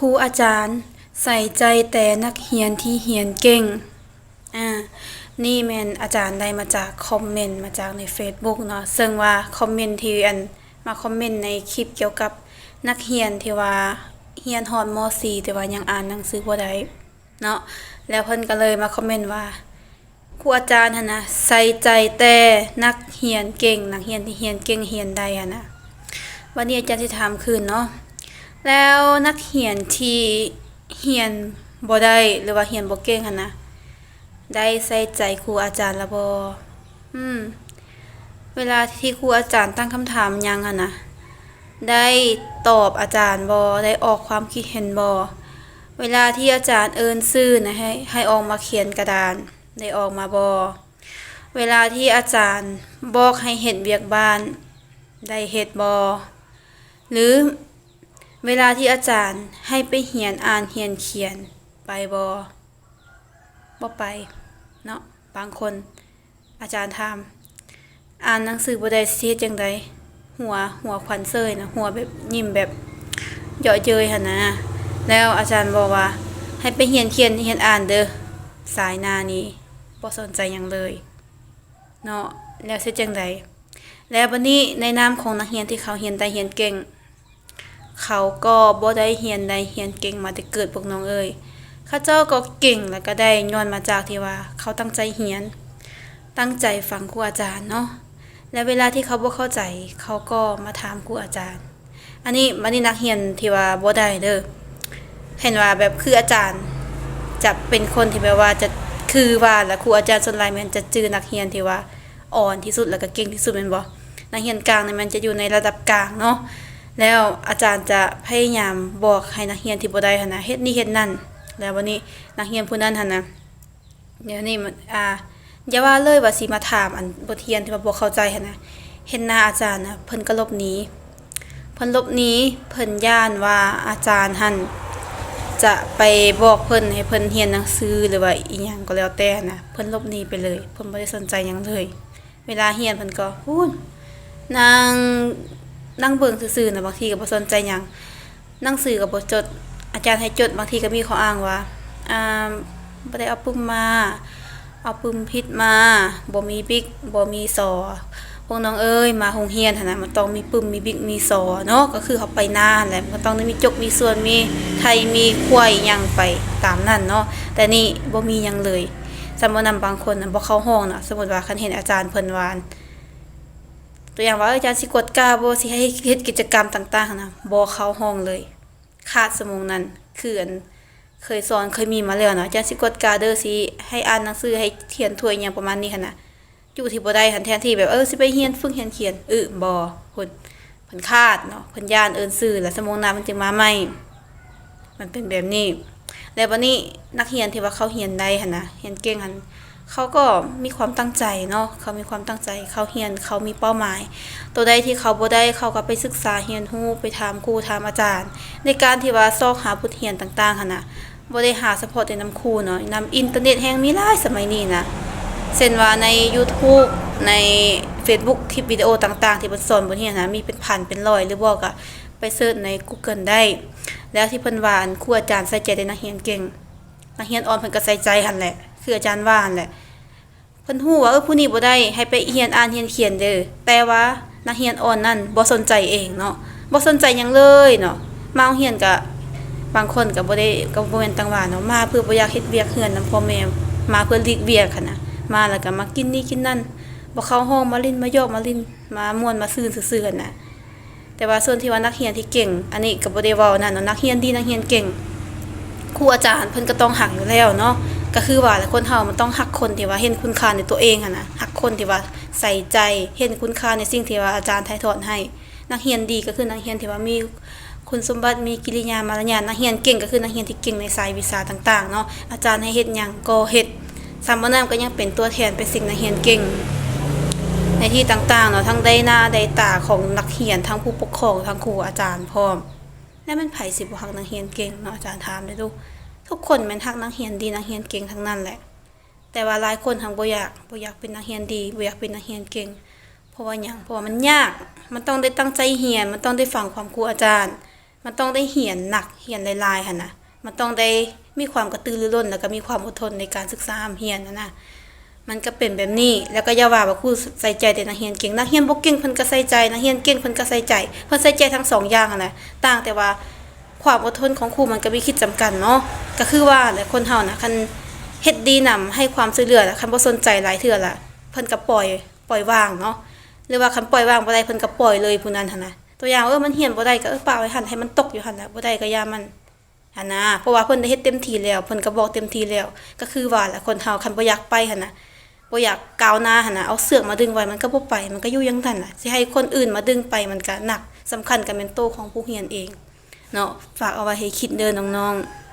รูอาจารย์ใส่ใจแต่นักเรียนที่เรียนเก่งอ่านี่แม่นอาจารย์ได้มาจากคอมเมนต์มาจากใน Facebook เนาะซึ่งว่าคอมเมนต์ที่มาคอมเมนต์ในคลิปเกี่ยวกับนักเรียนที่ว่าเรียนฮอดม .4 แต่ว่ายังอ่านหนังสือบ่ได้เนาะแล้วเพิ่นก็เลยมาคอมเมนต์ว่าครูอาจารย์หั่นน่ะใส่ใจแต่นักเรียนเก่งนักเรียนที่เรียนเก่งเรียนได้หั่นน่ะวันนี้อาจารย์สิถามคืนเนาะแล้วนักเรียนที่เรียนบ่ได้หรือว่าเรียนบ่เก่งหั่นน่ะได้ใส่ใจครูอาจารย์ละบ่เวลาที่ครูอาจารย์ตั้งคำถามหยังหั่นน่ะได้ตอบอาจารย์บ่ได้ออกความคิดเห็นบ่เวลาที่อาจารย์เอิ้นชื่อนะให้ออกมาเขียนกระดานได้ออกมาบ่เวลาที่อาจารย์บอกให้เฮ็ดเวียกบ้านได้เฮ็ดบ่หรือเวลาที่อาจารย์ให้ไปเรียนอ่านเรียนเขียนไปบ่ไปเนาะบางคนอาจารย์ถามอ่านหนังสือบ่ได้สิเฮ็ดจังได๋หัวขวัญเซ้ยนะหัวแบบยิ้มแบบเยาะเย้ยหั่นนะแล้วอาจารย์บอกว่าให้ไปเรียนเขียนเรียนอ่านเด้อสายหน้านี้บ่สนใจหยังเลยเนาะแล้วสิจังได๋แล้วบัดนี้ในนามของนักเรียนที่เขาเรียนได้เรียนเก่งเขาก็บ่ได้เรียนได้เรียนเก่งมาแต่เกิดพวกน้องเอ้ยเขาเจ้าก็เก่งแล้วก็ได้ย้อนมาจากที่ว่าเขาตั้งใจเรียนตั้งใจฟังครูอาจารย์เนาะและเวลาที่เขาบ่เข้าใจเขาก็มาถามครูอาจารย์อันนี้นักเรียนที่ว่าบ่ได้เด้อเห็นว่าแบบคืออาจารย์จะเป็นคนที่แบบว่าจะคือว่าแล้วครูอาจารย์ส่วนหลายมันจะจื้อนักเรียนที่ว่าอ่อนที่สุดแล้วก็เก่งที่สุดแม่นบ่นักเรียนกลางนี่มันจะอยู่ในระดับกลางเนาะแล้วอาจารย์จะพยายามบอกให้นักเรียนที่บ่ได้หั่นน่ะเฮ็ดนี่เฮ็ดนั่นแล้ววันนี้นักเรียนผู้นั้นหั่นน่ะเดี๋ยวนี้มันอย่าว่าเลยว่าสิมาถามอันบทเรียนที่ว่าบ่เข้าใจหั่นน่ะเห็นหน้าอาจารย์น่ะเพิ่นก็หลบหนีเพิ่นย้านว่าอาจารย์หั่นจะไปบอกเพิ่นให้เพิ่นเรียนหนังสือหรือว่าอีหยังก็แล้วแต่น่ะเพิ่นหลบหนีไปเลยเพิ่นบ่ได้สนใจหยังเลยเวลาเรียนเพิ่นก็พูนนั่งเบิ่งซื่อๆน่ะบางทีก็บ่สนใจหยังหนังสือก็บ่จดอาจารย์ให้จดบางทีก็มีข้ออ้างว่าอ่าบ่ได้เอาปึ้มมาเอาปึ้มผิดมาบ่มีบิ๊กบ่มีสอพวกน้องเอ้ยมาโรงเรียนหั่นน่ะมันต้องมีปึ้มมีบิ๊กมีสอเนาะก็คือเขาไปนาแหละมันก็ต้องมีจกมีส่วนมีไทยมีควายหยังไปตามนั้นเนาะแต่นี่บ่มีหยังเลยสมมุตินำบางคนน่ะบ่เข้าห้องน่ะสมมุติว่าคันเห็นอาจารย์เพิ่นว่าตัวอย่างว่าอาจารย์สิกดกาบ่สิให้เฮ็ดกิจกรรมต่างๆน่ะบ่เข้าห้องเลยขาดชั่วโมงนั้นคืออันเคยสอนเคยมีมาแล้วเนาะอาจารย์สิกดกาเด้อสิให้อ่านหนังสือให้เขียนถ้วยหยังประมาณนี้หั่นน่ะอยู่ที่บ่ได้หั่นแทนที่แบบสิไปเรียนฝึกเรียนเขียนบ่เพิ่นขาดเนาะเพิ่นย้านเอิ้นชื่อแล้วชั่วโมงหน้ามันจึงมาใหม่มันเป็นแบบนี้แล้วบัดนี้นักเรียนที่ว่าเขาเรียนได้หั่นน่ะเรียนเก่งหั่นเขาก็มีความตั้งใจเนาะเขามีความตั้งใจเขาเรียนเขามีเป้าหมายตัวใดที่เขาบ่ได้เขาก็ไปศึกษาเรียนรู้ไปถามครูถามอาจารย์ในการที่ว่าซอกหาบทเรียนต่างๆหั่นน่ะบ่ได้หาเฉพาะแต่นำครูเนาะนำอินเทอร์เน็ตแฮ่งมีหลายสมัยนี้นะเช่นว่าใน YouTube ใน Facebook คลิปวิดีโอต่างๆที่เพิ่นสอนบทเรียนนะมีเป็นพันเป็นร้อยหรือบ่ก็ไปเสิร์ชใน Google ได้แล้วที่เพิ่นว่าครูอาจารย์ใส่ใจในนักเรียนเก่งนักเรียนอ่อนเพิ่นก็ใส่ใจหั่นแหละคืออาจารย์ว่าหั่นแหละเพิ่นฮู้ว่าผู้นี้บ่ได้ให้ไปเรียนอ่านเรียนเขียนเด้อแต่ว่านักเรียนอ่อนนั่นบ่สนใจเองเนาะบ่สนใจหยังเลยเนาะมาโรงเรียนก็บางคนก็บ่ได้ก็บ่แม่นตังว่าเนาะมาเพื่อบ่อยากเฮ็ดเวียกเรือนนำพ่อแม่มาเพื่อหลีกเวียกหั่นน่ะมาแล้วก็มากินนี่กินนั่นบ่เข้าห้องมาลิ้นมาหยอกมาลิ้นมาม่วนมาซื่นซื่อๆหั่นน่ะแต่ว่าส่วนที่ว่านักเรียนที่เก่งอันนี้ก็บ่ได้เว้านั่นเนาะนักเรียนดีนักเรียนเก่งครูอาจารย์เพิ่นก็ต้องฮักอยู่แล้วเนาะก็คือว่าแหละคนเฮามันต้องฮักคนที่ว่าเห็นคุณค่าในตัวเองหั่นน่ะฮักคนที่ว่าใส่ใจเห็นคุณค่าในสิ่งที่ว่าอาจารย์ถ่ายทอดให้นักเรียนดีก็คือนักเรียนที่ว่ามีคุณสมบัติมีกิริยามารยาทนักเรียนเก่งก็คือนักเรียนที่เก่งในสายวิชาต่างๆเนาะอาจารย์ให้เฮ็ดหยังก็เฮ็ดซ้ำบ่นำก็ยังเป็นตัวแทนเป็นสิ่งนักเรียนเก่งในที่ต่างๆเนาะทั้งได้หน้าได้ตาของนักเรียนทั้งผู้ปกครองทั้งครูอาจารย์พร้อมแล้วมันไผสิบ่ฮักนักเรียนเก่งเนาะอาจารย์ถามได้ดูทุกคนแม่นฮักนักเรียนดีนักเรียนเก่งทั้งนั้นแหละแต่ว่าหลายคนทั้งบ่อยากเป็นนักเรียนดีบ่อยากเป็นนักเรียนเก่งเพราะว่าหยังเพราะว่ามันยากมันต้องได้ตั้งใจเรียนมันต้องได้ฟังความครูอาจารย์ มันต้องได้เรียนหนักเรียนหลายๆหั่นน่ะมันต้องได้มีความกระตือรือร้นแล้วก็มีความอดทนในการศึกษาเรียนนะมันก็เป็นแบบนี้แล้วก็อย่าว่าครูใส่ใจแต่นักเรียนเก่งนักเรียนบ่เก่งเพิ่นก็ใส่ใจนักเรียนเก่งเพิ่นก็ใส่ใจเพิ่นใส่ใจทั้งสองอย่างหั่นน่ะต่างแต่ว่าความอดทนของครูมันก็มีขีดจำกัดเนาะก็คือว่าแหละคนเฮาน่ะคันเฮ็ดดีนำให้ความช่วยเหลือคันบ่สนใจหลายเทื่อล่ะเพิ่นก็ปล่อยวางเนาะหรือว่าคันปล่อยวางบ่ได้เพิ่นก็ปล่อยเลยผู้นั้นหั่นน่ะตัวอย่างมันเรียนบ่ได้ก็ปาไว้หั่นให้มันตกอยู่หั่นน่ะบ่ได้ก็อย่ามันหั่นน่ะเพราะว่าเพิ่นได้เฮ็ดเต็มที่แล้วเพิ่นก็บอกเต็มที่แล้วก็คือว่าแหละคนเฮาคันบ่อยากไปหั่นน่ะบ่อยากก้าวหน้าหั่นน่ะเอาเสือกมาดึงไว้มันก็บ่ไปมันก็อยู่อย่างนั้นน่ะสิให้คนอื่นมาดึงไปมันก็หนักสำคัญก็แม่นโตวของผู้เรียนเองเนาะฝากเอาไว้ให้คิดเด้อน้องๆ